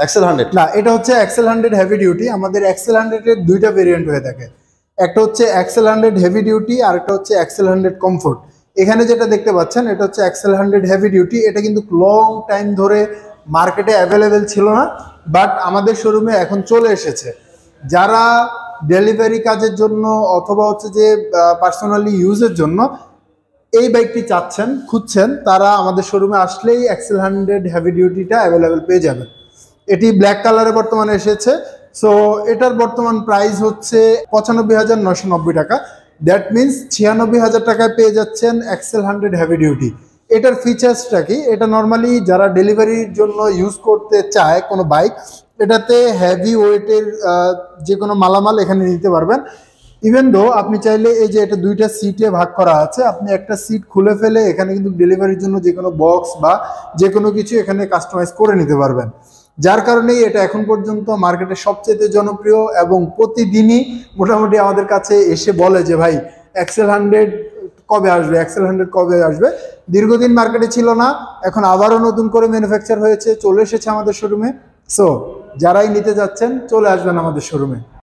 Excel 100 না, এটা হচ্ছে এক্সেল 100 হেভি ডিউটি। আমাদের এক্সেল 100 এর দুইটা ভেরিয়েন্ট হয়ে থাকে, একটা হচ্ছে এক্সেল 100 হেভি ডিউটি আর একটা হচ্ছে এক্সেল 100 কমফোর্ট। এখানে যেটা দেখতে পাচ্ছেন এটা হচ্ছে এক্সেল 100 হেভি ডিউটি। এটা কিন্তু লং টাইম ধরে মার্কেটে অ্যাভেলেবেল ছিল না, বাট আমাদের শোরুমে এখন চলে এসেছে। যারা ডেলিভারি কাজের জন্য অথবা হচ্ছে যে পার্সোনালি ইউজের জন্য এই বাইকটি চাচ্ছেন, খুঁজছেন, তারা আমাদের শোরুমে আসলেই এক্সেল 100 হেভি ডিউটিটা অ্যাভেলেবেল পেয়ে যাবেন। এটি ব্ল্যাক কালারে বর্তমানে এসেছে। সো এটার বর্তমান প্রাইস হচ্ছে 95,990 টাকা। দ্যাট মিনস 96,000 টাকায় পেয়ে যাচ্ছেন এক্সেল 100 হেভি ডিউটি। এটার ফিচার্সটা কি? এটা নর্মালি যারা ডেলিভারির জন্য ইউজ করতে চায় কোনো বাইক, এটাতে হেভি ওয়েটের যে কোনো মালামাল এখানে নিতে পারবেন। ইভেন দো আপনি চাইলে এই যে এটা দুইটা সিটে ভাগ করা আছে, আপনি একটা সিট খুলে ফেলে এখানে কিন্তু ডেলিভারির জন্য যে কোনো বক্স বা যে কোনো কিছু এখানে কাস্টমাইজ করে নিতে পারবেন। যার কারণেই এটা এখন পর্যন্ত মার্কেটে সবচেয়ে জনপ্রিয় এবং প্রতিদিনই মোটামুটি আমাদের কাছে এসে বলে যে ভাই এক্সেল 100 কবে আসবে, এক্সেল 100 কবে আসবে। দীর্ঘদিন মার্কেটে ছিল না, এখন আবারও নতুন করে ম্যানুফ্যাকচার হয়েছে, চলে এসেছে আমাদের শোরুমে। সো যারাই নিতে যাচ্ছেন চলে আসবেন আমাদের শোরুমে।